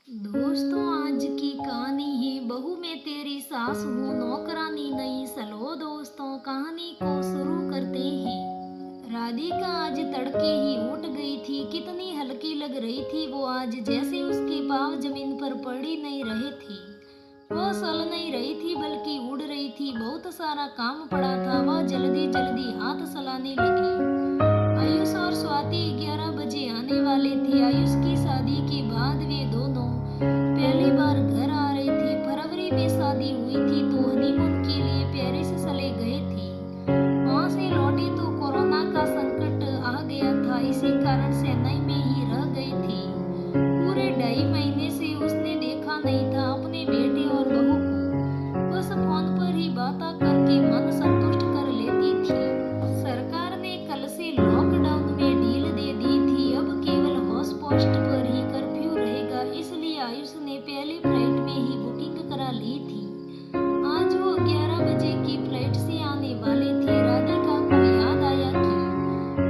दोस्तों, आज की कहानी है बहू मैं तेरी सास हूँ नौकरानी नहीं। चलो दोस्तों, कहानी को शुरू करते हैं। राधिका आज तड़के ही उठ गई थी। कितनी हल्की लग रही थी वो आज, जैसे उसके पाँव जमीन पर पड़ी नहीं रहे थे। वो चल नहीं रही थी बल्कि उड़ रही थी। बहुत सारा काम पड़ा था। वह जल्दी जल्दी हाथ चलाने लगी। आयुष और स्वाति 11 बजे आने वाले थे। आयुष की शादी के बाद वे दोनों पहली बार घर आ रहे थे। फरवरी में शादी हुई थी तो हनीमून के लिए पेरिस चले गए थे। वहां से लौटे तो कोरोना का संकट आ गया था। इसी कारण चेन्नई में ही रह गए थे। पूरे 2.5 महीने से उसने देखा नहीं था अपने बेटे और बहू को। बस फोन पर ही बातें करके मन संतुष्ट कर लेती थी। सरकार ने कल से लॉकडाउन में ढील दे दी थी। अब केवल हाउस पोस्ट पर ही कर्फ्यू रहेगा। इसलिए आयुष ने पहली फ्लाइट में ही बुकिंग करा ली थी। आज वो 11 बजे की फ्लाइट से आने वाले थे। राधिका को याद आया कि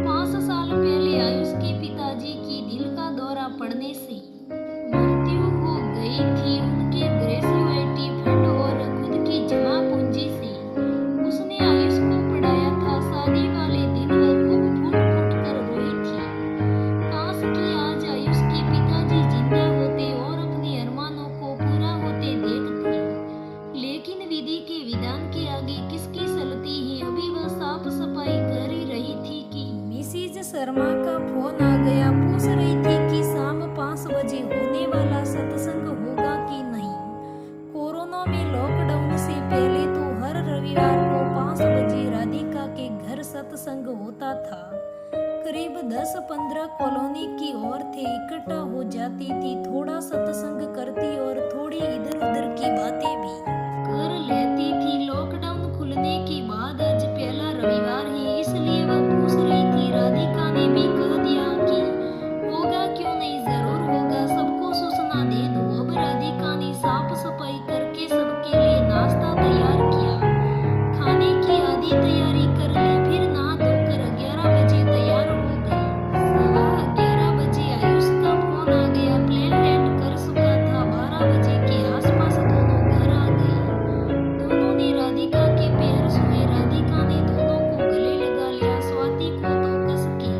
5 साल पहले आयुष के पिताजी की दिल का दौरा पड़ने से मृत्यु हो गई थी। उनके ग्रेजुएटी फंड और खुद की जमा पूंजी से उसने आयुष को पढ़ाया था। शादी वाले दिन वह खूब फूट फूट कर रोई थी। काश कि आज आयुष के पिताजी जिंदा होते और अपने अरमानों को पूरा होते देखते। लेकिन विधि के विधान के आगे किसकी चलती है। अभी वह साफ सफाई कर ही रही थी कि मिसिज शर्मा का फोन आ गया। पूछ रही थी कि शाम 5 बजे होने वाला सत्संग होगा कि नहीं। कोरोना में लॉकडाउन से पहले तो हर रविवार को 5 बजे राधिका के घर सत्संग होता था। करीब 10-15 कॉलोनी की औरतें इकट्ठा हो जाती थी। थोड़ा सत्संग करती और थोड़ी इधर उधर की बातें भी कर लेती थी। लॉकडाउन खुलने के बाद आज पहला रविवार है, इसलिए वह पूछ रही थी। राधिका ने भी कह दिया कि होगा क्यों नहीं, जरूर होगा, सबको सूचना दे दो। अब राधिका ने साफ सफाई करके सबके लिए नाश्ता तैयार किया। खाने की आधी तैयारी कर ली। फिर नहा धोकर 11 बजे तैयार हो गई। 11:15 बजे आयुष का फोन आ गया। प्लेन लैंड कर चुका था। 12 बजे के आसपास दोनों घर आ गए। दोनों ने राधिका के पैर छुए। राधिका ने दोनों को गले लगा लिया। स्वाति को तो कस के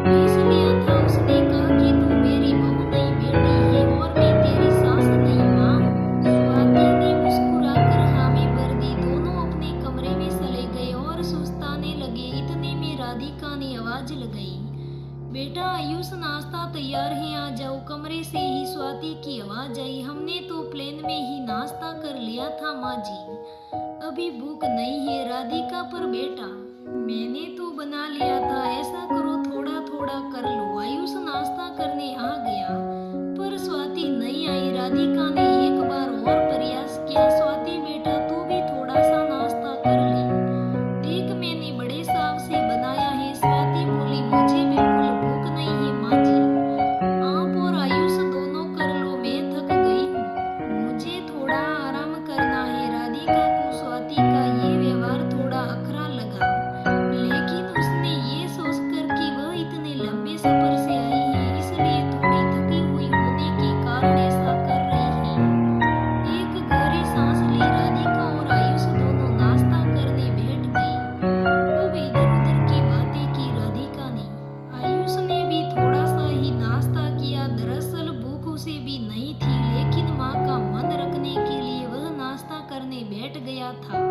भींच लिया था। उसने कहा कि तू मेरी बहू नहीं बेटी है और मैं तेरी सास नहीं माँ हूँ। स्वाति ने मुस्कुराकर हामी भर दी। दोनों अपने कमरे में चले गए और सुस्ताने लगे। इतने में राधिका ने आवाज लगाई, बेटा आयुष नाश्ता तैयार है, आ जाओ। कमरे से ही स्वाति की आवाज आई, हमने तो प्लेन में ही नाश्ता कर लिया था माँ जी, अभी भूख नहीं है। राधिका, पर बेटा मैंने तो बना लिया था। ऐसा करो थोड़ा थोड़ा कर लो। आयुष नाश्ता करने आ गया पर स्वाति नहीं आई। राधिका ने एक बार और प्रयास किया, स्वाति बेटा तू भी थोड़ा सा नाश्ता कर ले, देख मैंने बड़े चाव से बनाया है। स्वाति बोली, मुझे बिल्कुल भूख नहीं है माँ जी, आप और आयुष दोनों कर लो, मैं थक गई हूँ, मुझे थोड़ा आराम करना है। राधिका को स्वाति का ये व्यवहार थोड़ा अखरा लगा, लेकिन उसने ये सोचकर कि वह इतने लंबे सफर से आई है, इसलिए थोड़ी थकी हुई होने के कारण ऐसा कर रही है। एक गहरी सांस ली। राधिका और आयुष दोनों नाश्ता करने बैठ गए। खूब इधर उधर की बातें की राधिका ने। आयुष ने भी थोड़ा सा ही नाश्ता किया। दरअसल भूख उसे भी नहीं थी, लेकिन माँ का मन रखने के लिए वह नाश्ता करने बैठ गया था।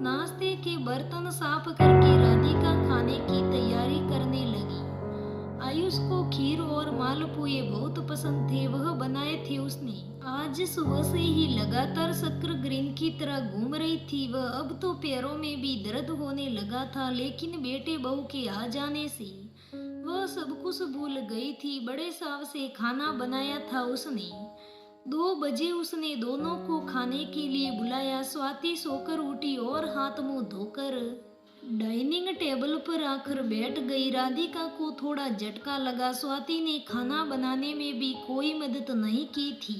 नाश्ते के बर्तन साफ करके राधिका खाने की तैयारी करने लगी। आयुष को खीर और मालपुए बहुत पसंद थे, वह बनाए थे उसने। आज सुबह से ही लगातार शक्कर ग्रीन की तरह घूम रही थी वह। अब तो पैरों में भी दर्द होने लगा था, लेकिन बेटे बहू के आ जाने से वह सब कुछ भूल गई थी। बड़े चाव से खाना बनाया था उसने। 2 बजे उसने दोनों को खाने के लिए बुलाया। स्वाति सोकर उठी और हाथ मुंह धोकर डाइनिंग टेबल पर आकर बैठ गई। राधिका को थोड़ा झटका लगा। स्वाति ने खाना बनाने में भी कोई मदद नहीं की थी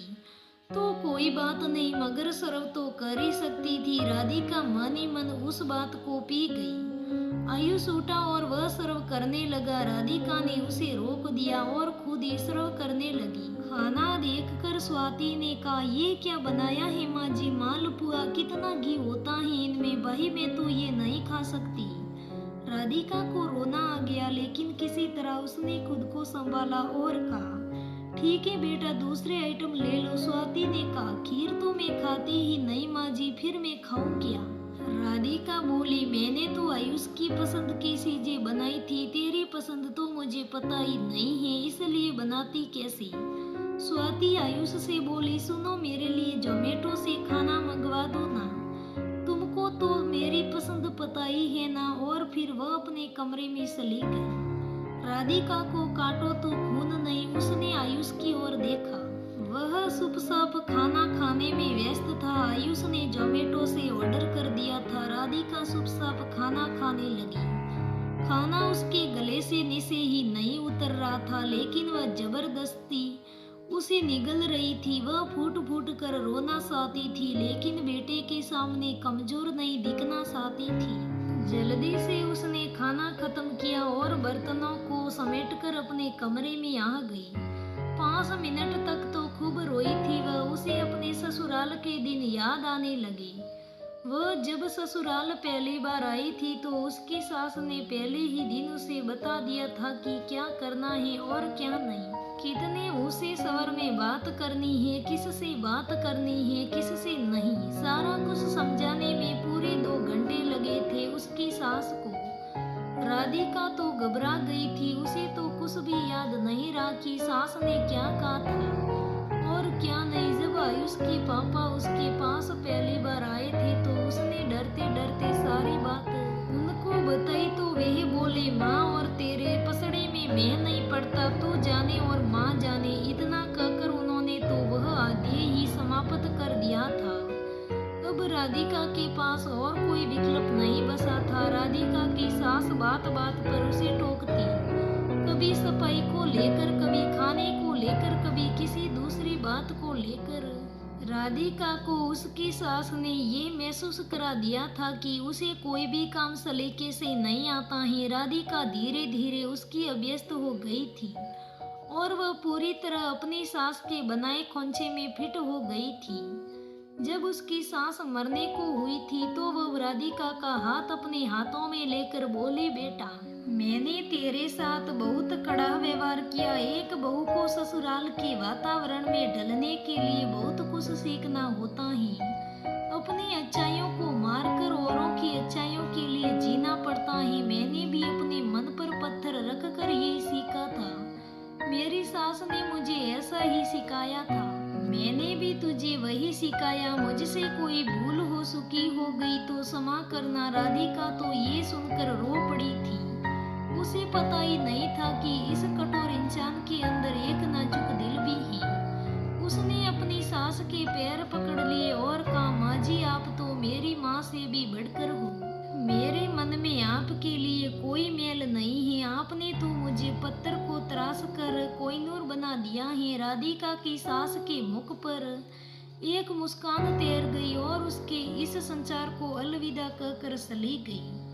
तो कोई बात नहीं, मगर सर्व तो कर ही सकती थी। राधिका मन ही मन उस बात को पी गई। आयुष उठा और वह सर्व करने लगा। राधिका ने उसे रोक दिया और खुद ही सर्व करने लगी। खाना देखकर स्वाति ने कहा, ये क्या बनाया है माँ जी? मालपुआ, कितना घी होता है इनमें, भाई मैं तो ये नहीं खा सकती। राधिका को रोना आ गया, लेकिन किसी तरह उसने खुद को संभाला और कहा, ठीक है बेटा, दूसरे आइटम ले लो। स्वाति ने कहा, खीर तो मैं खाती ही नहीं माँ जी, फिर मैं खाऊं क्या? राधिका बोली, मैंने तो आयुष की पसंद की चीजें बनाई थी, तेरी पसंद तो मुझे पता ही नहीं है, इसलिए बनाती कैसी? स्वाति आयुष से बोली, सुनो, मेरे लिए जोमेटो से खाना मंगवा दो ना, तुमको तो मेरी पसंद पता ही है ना। और फिर वह अपने कमरे में चली गई। राधिका को काटो तो खून नहीं, उसने आयुष की ओर देखा। वह चुपचाप खाना खाने में व्यस्त था। आयुष ने जोमेटो से ऑर्डर कर दिया था। राधिका चुपचाप खाना खाने लगी। खाना उसके गले से नीचे ही नहीं उतर रहा था, लेकिन वह जबरदस्ती उसे निगल रही थी। वह फूट फूट कर रोना चाहती थी, लेकिन बेटे के सामने कमजोर नहीं दिखना चाहती थी। जल्दी से उसने खाना खत्म किया और बर्तनों को समेटकर अपने कमरे में आ गई। 5 मिनट तक तो खूब रोई थी वह। उसे अपने ससुराल के दिन याद आने लगे। वह जब ससुराल पहली बार आई थी तो उसकी सास ने पहले ही दिन उसे बता दिया था कि क्या करना है और क्या नहीं, कितने ऊंचे स्वर में बात करनी है, किससे बात करनी है, किससे नहीं। सारा कुछ समझाने में पूरे 2 घंटे लगे थे उसकी सास को। राधिका तो घबरा गई थी। उसे तो कुछ भी याद नहीं रहा कि सास ने क्या कहा था और क्या नहीं। जब आयुष के पापा उसके पास पहली बार आए थे तो उसने डरते डरते सारी बात उनको बताई तो वह बोले, माँ और तेरे पसड़े में मैं नहीं पड़ता, तू जाने और माँ जाने। इतना कहकर उन्होंने तो वह आधे ही समाप्त कर दिया था। अब राधिका के पास और कोई विकल्प नहीं बचा था। राधिका की सास बात बात पर उसे टोकती, कभी सफाई को लेकर, कभी खाने को लेकर, कभी किसी दूसरी बात को लेकर। राधिका को उसकी सास ने ये महसूस करा दिया था कि उसे कोई भी काम सलीके से नहीं आता है। राधिका धीरे धीरे उसकी अभ्यस्त हो गई थी और वह पूरी तरह अपनी सास के बनाए खोंचे में फिट हो गई थी। जब उसकी सास मरने को हुई थी तो वह राधिका का हाथ अपने हाथों में लेकर बोली, बेटा, मैंने तेरे साथ बहुत कड़ा व्यवहार किया। एक बहू को ससुराल के वातावरण में ढलने के लिए बहुत कुछ सीखना होता है। अपनी अच्छाइयों को मारकर औरों की अच्छाइयों के लिए जीना पड़ता है। मैंने भी अपने मन पर पत्थर रखकर यही सीखा था। मेरी सास ने मुझे ऐसा ही सिखाया था, मैंने भी तुझे वही सिखाया। मुझसे कोई भूल हो चुकी हो गई तो क्षमा करना। राधिका तो ये सुनकर रो पड़ी थी। उसे पता ही नहीं था कि इस कठोर इंसान के अंदर एक नाजुक दिल भी है। उसने अपनी सास के पैर पकड़ लिए और कहा, माँ जी, आप तो मेरी माँ से भी बढ़कर हो। मेरे मन में आपके लिए कोई मेल नहीं है। आपने तो मुझे पत्थर को तराश कर कोहिनूर बना दिया है। राधिका की सास के मुख पर एक मुस्कान तैर गई और उसके इस संचार को अलविदा कहकर चली गई।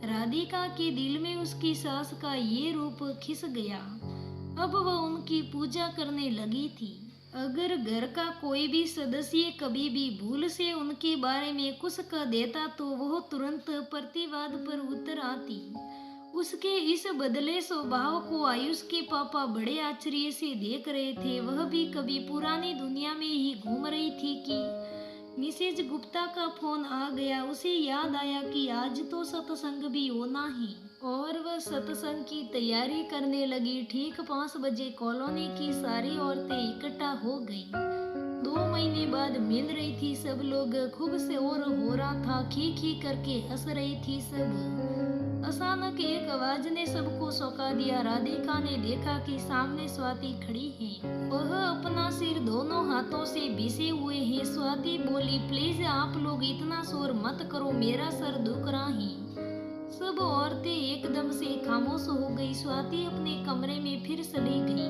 राधिका के दिल में उसकी सास का ये रूप खिस गया। अब वह उनकी पूजा करने लगी थी। अगर घर का कोई भी सदस्य कभी भी भूल से उनके बारे में कुछ कह देता तो वह तुरंत प्रतिवाद पर उतर आती। उसके इस बदले स्वभाव को आयुष के पापा बड़े आश्चर्य से देख रहे थे। वह भी कभी पुरानी दुनिया में ही घूम रही थी कि मिसेज गुप्ता का फोन आ गया। उसे याद आया कि आज तो सत्संग भी होना है और वह सत्संग की तैयारी करने लगी। ठीक 5 बजे कॉलोनी की सारी औरतें इकट्ठा हो गईं। 2 महीने बाद मिल रही थी सब लोग। खूब से और हो रहा था, खी खी करके हंस रही थी सब। अचानक एक आवाज ने सबको चौंका दिया। राधिका ने देखा कि सामने स्वाति खड़ी है। वह अपना सिर दोनों हाथों से बीसे हुए है। स्वाति बोली, प्लीज आप लोग इतना शोर मत करो, मेरा सर दुख रहा है। सब औरतें एकदम से खामोश हो गई। स्वाति अपने कमरे में फिर चली गई।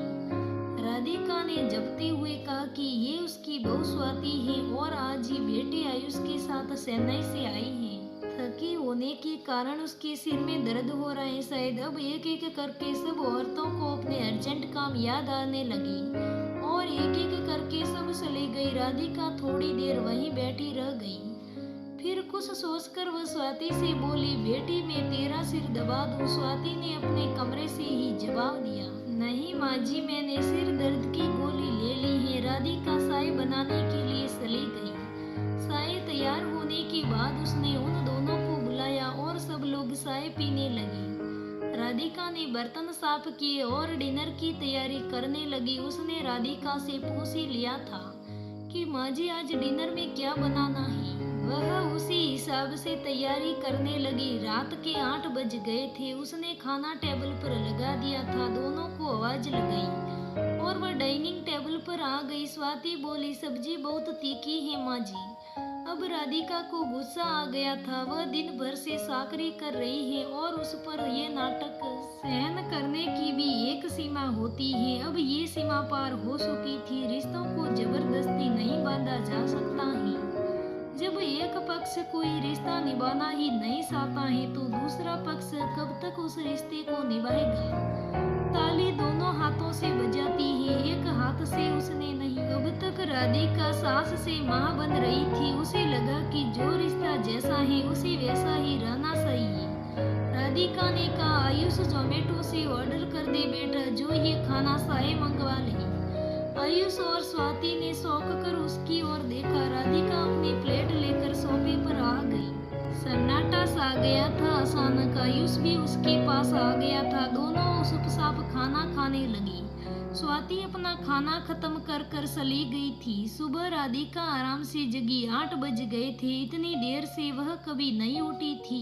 राधिका ने जपते हुए कहा कि ये उसकी बहू स्वाति है और आज ही बेटे आयुष के साथ चेन्नई से आई है। थकी होने के कारण उसके सिर में दर्द हो रहा है। शायद अब एक एक करके सब औरतों को अपने अर्जेंट काम याद आने लगे और एक एक करके सब चली गई। राधिका थोड़ी देर वहीं बैठी रह गई। फिर कुछ सोचकर वह स्वाति से बोली, बेटी मैं तेरा सिर दबा दूं? स्वाति ने अपने कमरे से ही जवाब दिया, नहीं माँ जी, मैंने सिर दर्द की गोली ले ली है। राधिका चाय बनाने के लिए चली गई। चाय तैयार होने के बाद उसने उन दोनों को बुलाया और सब लोग चाय पीने लगे। राधिका ने बर्तन साफ किए और डिनर की तैयारी करने लगी। उसने राधिका से पूछ ही लिया था कि माँ जी आज डिनर में क्या बनाना है। वह उसी हिसाब से तैयारी करने लगी। रात के 8 बज गए थे। उसने खाना टेबल पर लगा दिया था। दोनों को आवाज लगाई और वह डाइनिंग टेबल पर आ गई। स्वाति बोली, सब्जी बहुत तीखी है माँ जी। अब राधिका को गुस्सा आ गया था। वह दिन भर से चाकरी कर रही है और उस पर यह नाटक सहन करने की भी एक सीमा होती है। अब ये सीमा पार हो चुकी थी। रिश्तों को जबरदस्ती नहीं बांधा जा सकता है। जब एक पक्ष कोई रिश्ता निभाना ही नहीं चाहता है तो दूसरा पक्ष कब तक उस रिश्ते को निभाएगा? ताली दोनों हाथों से बजाती है, एक हाथ से उसने नहीं। अब तक राधिका सास से माँ बन रही थी। उसे लगा कि जो रिश्ता जैसा है उसे वैसा ही रहना चाहिए। राधिका ने कहा, आयुष जोमेटो से ऑर्डर कर दे बेटा, जो ये खाना चाहे मंगवा ले। आयुष और स्वाति ने शौक कर उसकी ओर देखा। राधिका अपनी प्लेट लेकर सोफे पर आ गई। सन्नाटा सा गया था। अचानक आयुष भी उसके पास आ गया था। दोनों चुपचाप खाना खाने लगी। स्वाति अपना खाना खत्म कर चली गई थी। सुबह राधिका आराम से जगी। 8 बज गए थे। इतनी देर से वह कभी नहीं उठी थी।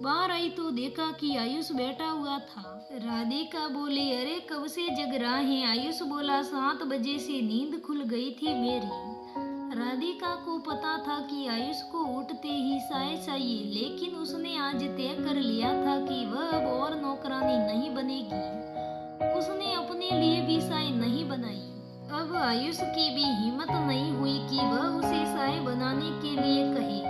बाहर आई तो देखा कि आयुष बैठा हुआ था। राधिका बोली, अरे कब से जग रहा है? आयुष बोला, 7 बजे से नींद खुल गई थी मेरी। राधिका को पता था कि आयुष को उठते ही चाय चाहिए, लेकिन उसने आज तय कर लिया था कि वह अब और नौकरानी नहीं बनेगी। उसने अपने लिए भी चाय नहीं बनाई। अब आयुष की भी हिम्मत नहीं हुई कि वह उसे चाय बनाने के लिए कहे।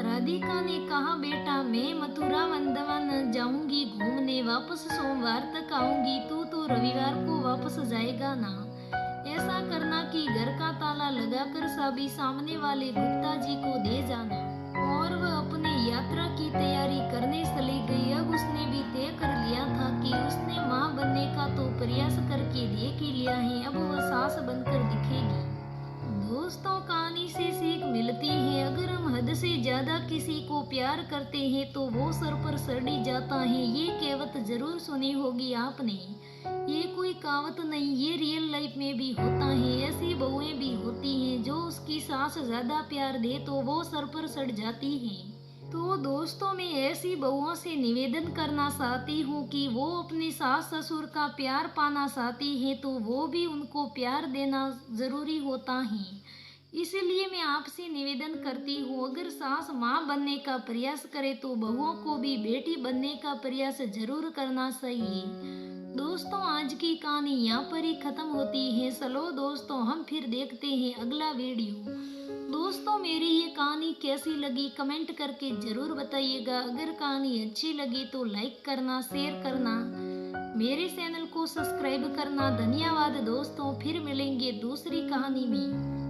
राधिका ने कहा, बेटा मैं मथुरा वृंदावन जाऊंगी घूमने, वापस सोमवार तक आऊंगी। तू तो रविवार को वापस जाएगा ना? ऐसा करना कि घर का ताला लगाकर चाबी सामने वाले गुप्ता जी को दे जाना। और वह अपने यात्रा की तैयारी करने चली गई। अब उसने भी तय कर लिया था कि उसने माँ बनने का तो प्रयास करके देख ही लिया है। अब वह सास बनकर दिखेगी। दोस्तों, कहानी से सीख मिलती है, अगर हम हद से ज्यादा किसी को प्यार करते हैं तो वो सर पर चढ़ जाता है। ये कहावत जरूर सुनी होगी आपने। ये कोई कहावत नहीं, ये रियल लाइफ में भी होता है। ऐसी बहुएं भी होती हैं जो उसकी सास ज्यादा प्यार दे तो वो सर पर चढ़ जाती हैं। तो दोस्तों, मैं ऐसी बहुओं से निवेदन करना चाहती हूँ कि वो अपनी सास ससुर का प्यार पाना चाहती है तो वो भी उनको प्यार देना जरूरी होता है। इसलिए मैं आपसे निवेदन करती हूँ, अगर सास माँ बनने का प्रयास करे तो बहुओं को भी बेटी बनने का प्रयास जरूर करना चाहिए। दोस्तों, आज की कहानी यहाँ पर ही खत्म होती है। चलो दोस्तों, हम फिर देखते हैं अगला वीडियो। दोस्तों, मेरी ये कहानी कैसी लगी कमेंट करके जरूर बताइएगा। अगर कहानी अच्छी लगी तो लाइक करना, शेयर करना, मेरे चैनल को सब्सक्राइब करना। धन्यवाद दोस्तों, फिर मिलेंगे दूसरी कहानी में।